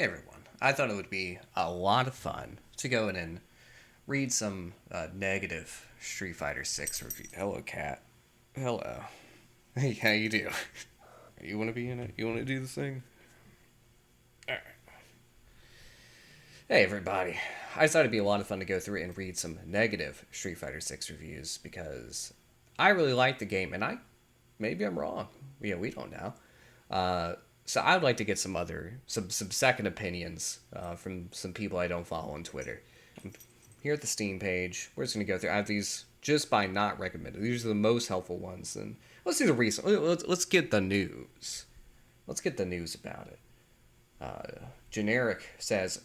Hey everyone. I thought it would be a lot of fun to go in and read some negative Street Fighter 6 review. Hello, cat. Hello. Hey, how you do? You want to be in it? You want to do this thing? Alright. Hey everybody. I thought it'd be a lot of fun to go through and read some negative Street Fighter 6 reviews because I really like the game and maybe I'm wrong. Yeah, we don't know. So I'd like to get some second opinions from some people I don't follow on Twitter. Here at the Steam page, we're just gonna go through. I have these just by not recommended. These are the most helpful ones. And let's do the recent. Let's get the news. Let's get the news about it. Generic says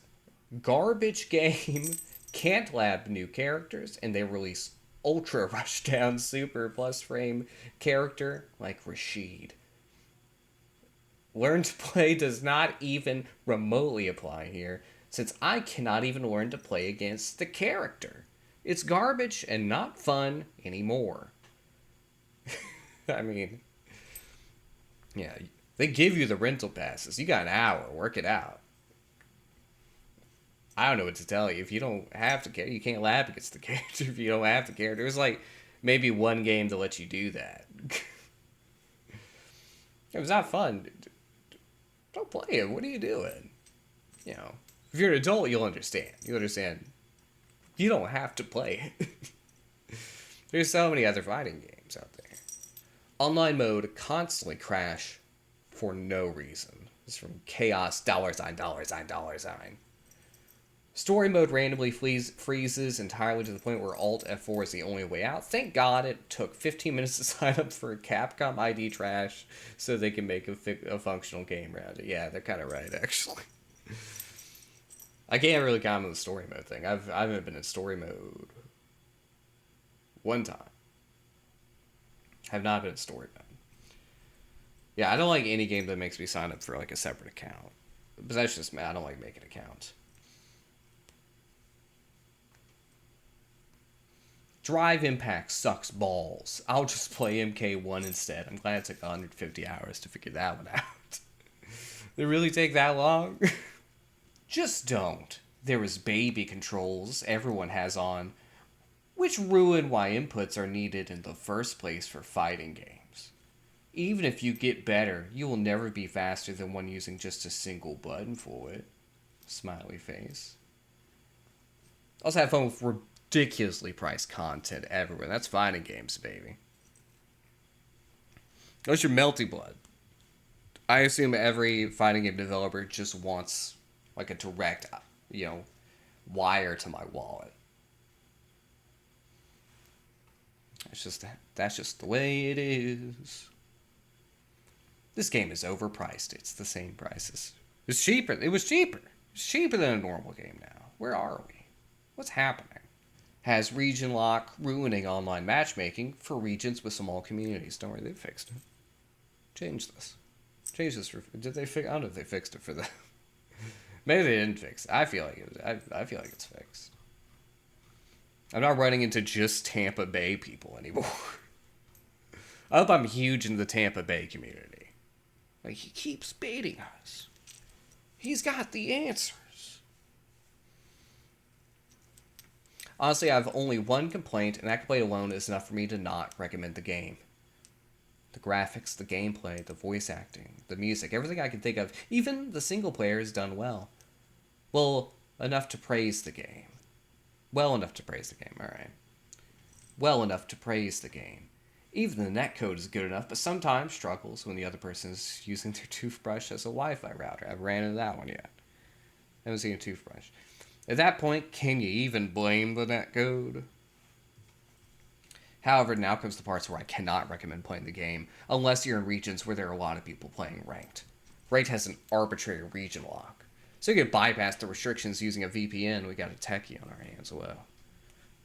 garbage game can't lab new characters, and they release ultra rushdown super plus frame character like Rashid. Learn to play does not even remotely apply here, since I cannot even learn to play against the character. It's garbage and not fun anymore. I mean, yeah, they give you the rental passes. You got an hour, work it out. I don't know what to tell you. If you don't have the character, you can't lab against the character if you don't have the character. There's like maybe one game to let you do that. It was not fun. Don't play it. What are you doing? If you're an adult, you'll understand. You understand. You don't have to play it. There's so many other fighting games out there. Online mode constantly crash for no reason. It's from chaos $$. Story mode randomly freezes entirely to the point where Alt F4 is the only way out. Thank God it took 15 minutes to sign up for Capcom ID trash so they can make a functional game around it. Yeah, they're kind of right, actually. I can't really comment on the story mode thing. I haven't been in story mode one time. I have not been in story mode. Yeah, I don't like any game that makes me sign up for like a separate account. But that's just me. I don't like making accounts. Drive Impact sucks balls. I'll just play MK1 instead. I'm glad it took 150 hours to figure that one out. Did it really take that long? Just don't. There is baby controls everyone has on, which ruin why inputs are needed in the first place for fighting games. Even if you get better, you will never be faster than one using just a single button for it. Smiley face. Also have fun with ridiculously priced content everywhere. That's fighting games, baby. What's your melty blood? I assume every fighting game developer just wants like a direct, wire to my wallet. That's just the way it is. This game is overpriced. It's the same prices. It's cheaper. It was cheaper. It's cheaper than a normal game now. Where are we? What's happening? Has region lock ruining online matchmaking for regions with small communities. Don't worry, they fixed it. Change this. Did they fix? I don't know if they fixed it for them. Maybe they didn't fix it. I feel like I feel like it's fixed. I'm not running into just Tampa Bay people anymore. I hope I'm huge in the Tampa Bay community. Like, he keeps baiting us. He's got the answers. Honestly, I have only one complaint, and that complaint alone is enough for me to not recommend the game. The graphics, the gameplay, the voice acting, the music, everything I can think of, even the single player is done well. Well, enough to praise the game. Well enough to praise the game, alright. Well enough to praise the game. Even the netcode is good enough, but sometimes struggles when the other person is using their toothbrush as a Wi-Fi router. I haven't ran into that one yet. I haven't seen a toothbrush. At that point, can you even blame the netcode? However, now comes the parts where I cannot recommend playing the game, unless you're in regions where there are a lot of people playing Ranked. Ranked has an arbitrary region lock. So you can bypass the restrictions using a VPN, we got a techie on our hands, well.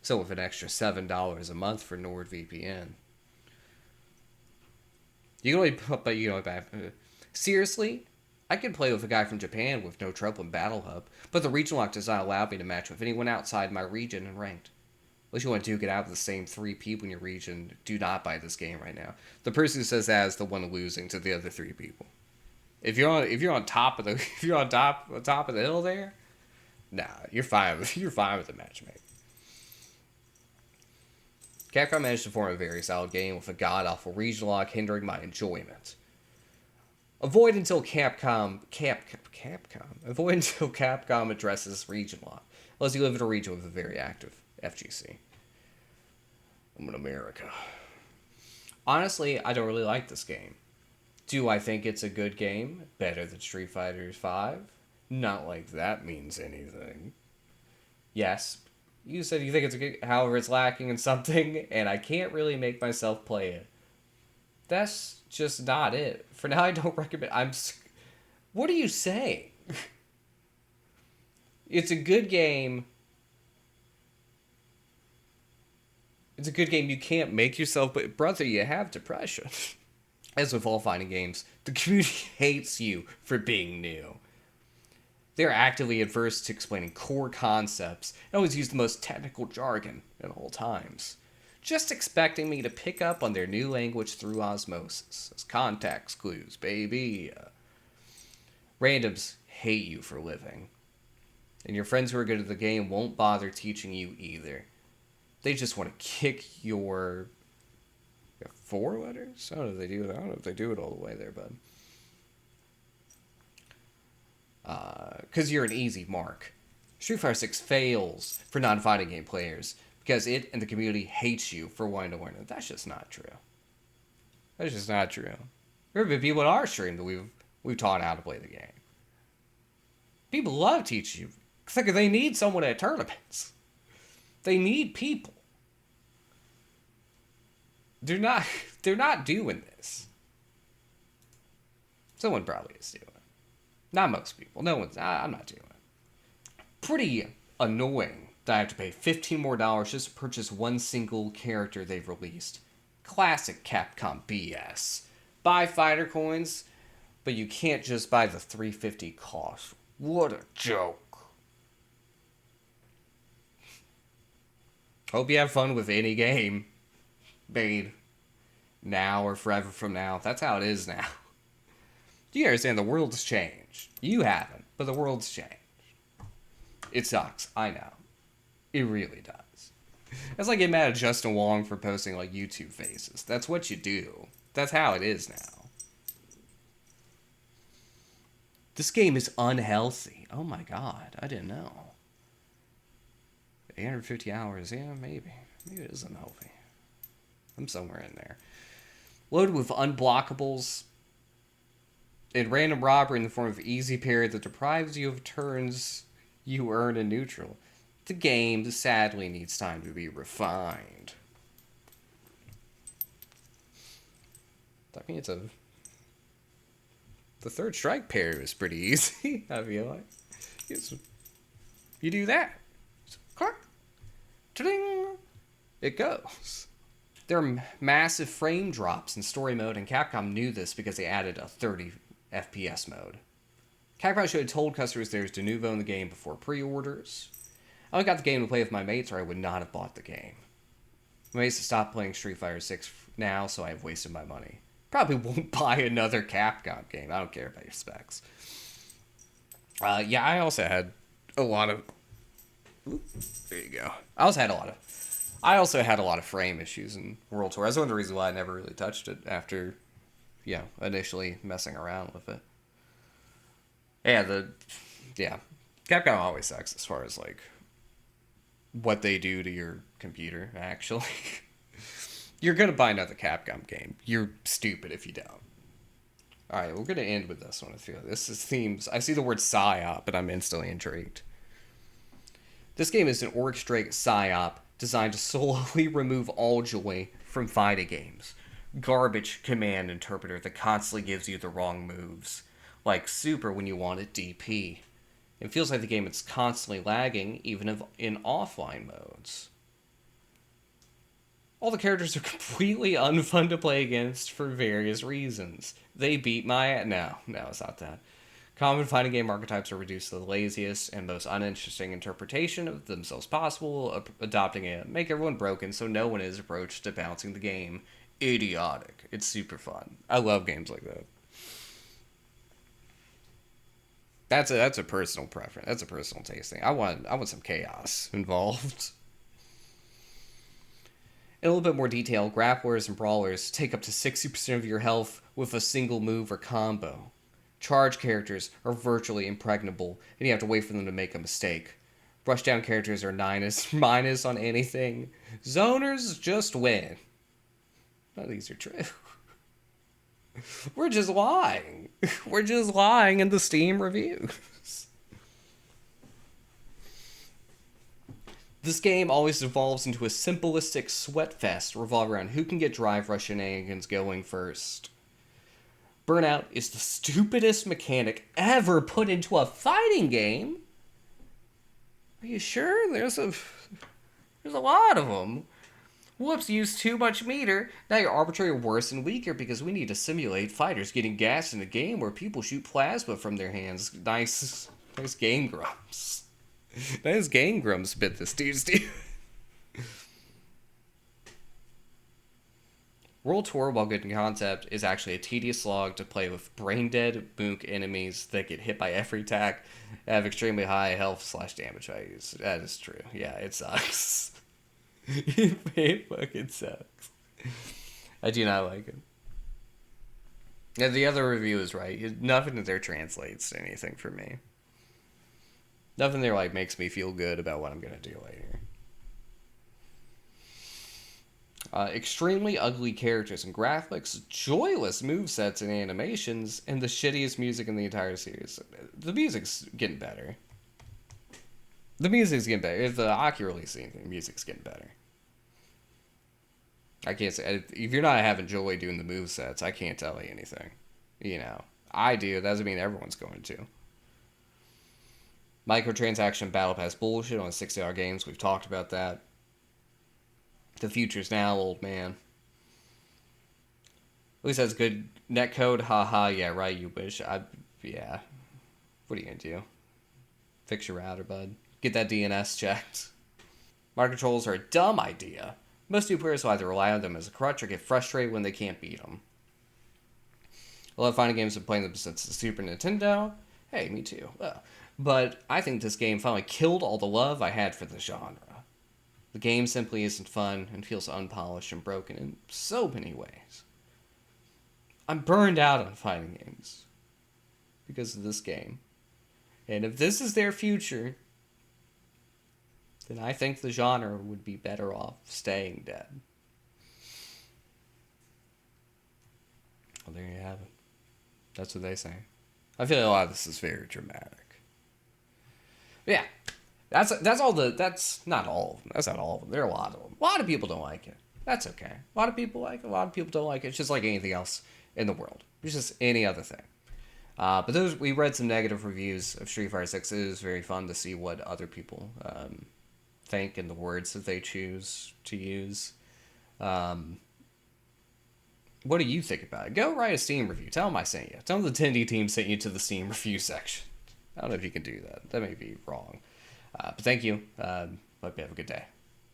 So with an extra $7 a month for NordVPN. Seriously? I could play with a guy from Japan with no trouble in Battle Hub, but the region lock does not allow me to match with anyone outside my region in Ranked. Unless you want to duke it out with the same 3 people in your region, do not buy this game right now. The person who says that is the one losing to the other 3 people. If you're on top of the if you're on top of the hill there, nah, you're fine. You're fine with the matchmaking. Capcom managed to form a very solid game with a god awful regional lock hindering my enjoyment. Avoid until Capcom addresses region lock. Unless you live in a region with a very active FGC. I'm in America. Honestly, I don't really like this game. Do I think it's a good game? Better than Street Fighter V? Not like that means anything. Yes, you said you think it's a good. However, it's lacking in something, and I can't really make myself play it. That's just not it. For now, I don't recommend. What are you saying? It's a good game. It's a good game. You can't make yourself, but brother, you have depression. As with all fighting games, the community hates you for being new. They're actively adverse to explaining core concepts and always use the most technical jargon at all times, just expecting me to pick up on their new language through osmosis, as context clues, baby. Randoms hate you for living, and your friends who are good at the game won't bother teaching you either. They just want to kick your 4 letters? I don't know if they do it. I don't know if they do it all the way there, bud. Because you're an easy mark. Street Fighter 6 fails for non-fighting game players because it and the community hates you for wanting to learn it. That's just not true. That's just not true. There have been people in our stream that we've taught how to play the game. People love teaching you. They need someone at tournaments. They need people. They're not doing this. Someone probably is doing it. Not most people. No one's. I'm not doing it. Pretty annoying that I have to pay $15 more just to purchase one single character they've released. Classic Capcom BS. Buy fighter coins, but you can't just buy the $350 cost. What a joke. Hope you have fun with any game made now or forever from now. That's how it is now. You understand the world's changed. You haven't, but the world's changed. It sucks. I know. It really does. That's like getting mad at Justin Wong for posting like YouTube faces. That's what you do. That's how it is now. This game is unhealthy. Oh my god, I didn't know. 850 hours, yeah, maybe. Maybe it is unhealthy. I'm somewhere in there. Loaded with unblockables and random robbery in the form of easy parry that deprives you of turns you earn in neutral. The game sadly needs time to be refined. I mean, the third strike parry was pretty easy, I feel like. You do that. Click. Ting. It goes. There are massive frame drops in story mode, and Capcom knew this because they added a 30 FPS mode. Capcom should have told customers there's de novo in the game before pre-orders. I only got the game to play with my mates, or I would not have bought the game. My mates have stopped playing Street Fighter 6 now, so I have wasted my money. Probably won't buy another Capcom game. I don't care about your specs. Yeah, I also had a lot of... Oop, there you go. I also had a lot of frame issues in World Tour. That's one of the reasons why I never really touched it after, initially messing around with it. Yeah, Capcom always sucks as far as, like, what they do to your computer, actually. You're gonna buy another Capcom game. You're stupid if you don't. Alright, we're gonna end with this one. I feel this is themes. I see the word PSYOP, but I'm instantly intrigued. This game is an orchestrated PSYOP designed to solely remove all joy from fighting games. Garbage command interpreter that constantly gives you the wrong moves. Like Super when you want it DP. It feels like the game is constantly lagging, even if in offline modes. All the characters are completely unfun to play against for various reasons. They beat my... No, it's not that. Common fighting game archetypes are reduced to the laziest and most uninteresting interpretation of themselves possible, adopting a make everyone broken so no one is approached to bouncing the game. Idiotic. It's super fun. I love games like that. That's a personal preference. That's a personal taste thing. I want some chaos involved. In a little bit more detail, grapplers and brawlers take up to 60% of your health with a single move or combo. Charge characters are virtually impregnable, and you have to wait for them to make a mistake. Rushdown characters are minus on anything. Zoners just win. None of these are true. We're just lying. We're just lying in the Steam reviews. This game always evolves into a simplistic sweatfest revolving around who can get drive rush shenanigans going first. Burnout is the stupidest mechanic ever put into a fighting game. Are you sure? There's a lot of them. Whoops, used too much meter. Now you're arbitrarily worse and weaker because we need to simulate fighters getting gassed in a game where people shoot plasma from their hands. Nice Game Grumps. Nice Game Grumps bit this dude's dude. World Tour, while good in concept, is actually a tedious slog to play with brain-dead mook enemies that get hit by every attack and have extremely high health/damage values. That is true. Yeah, it sucks. It fucking sucks. I do not like it. Yeah, the other review is right. Nothing in there translates to anything for me. Nothing there like makes me feel good about what I'm gonna do later. Extremely ugly characters and graphics, joyless movesets and animations, and the shittiest music in the entire series. The music's getting better. The music's getting better. If the Aki release anything, the music's getting better. I can't say if you're not having joy doing the movesets, I can't tell you anything. You know, I do. That doesn't mean everyone's going to. Microtransaction battle pass bullshit on $60 games. We've talked about that. The future's now, old man. At least that's good netcode. Haha, yeah, right, you wish. Yeah. What are you gonna do? Fix your router, bud. Get that DNS checked. Mind controls are a dumb idea. Most new players will either rely on them as a crutch or get frustrated when they can't beat them. I love finding games and playing them since the Super Nintendo. Hey, me too. But I think this game finally killed all the love I had for the genre. The game simply isn't fun and feels unpolished and broken in so many ways. I'm burned out on fighting games because of this game. And if this is their future, then I think the genre would be better off staying dead. Well, there you have it. That's what they say. I feel like a lot of this is very dramatic. But yeah, that's not all of them. That's not all of them. There are a lot of them. A lot of people don't like it. That's okay. A lot of people like it. A lot of people don't like it. It's just like anything else in the world. It's just any other thing. But we read some negative reviews of Street Fighter 6. It is very fun to see what other people think and the words that they choose to use. What do you think about it? Go write a Steam review. Tell them I sent you. Tell them the Tindy team sent you to the Steam review section. I don't know if you can do that. That may be wrong. But thank you. Hope you have a good day.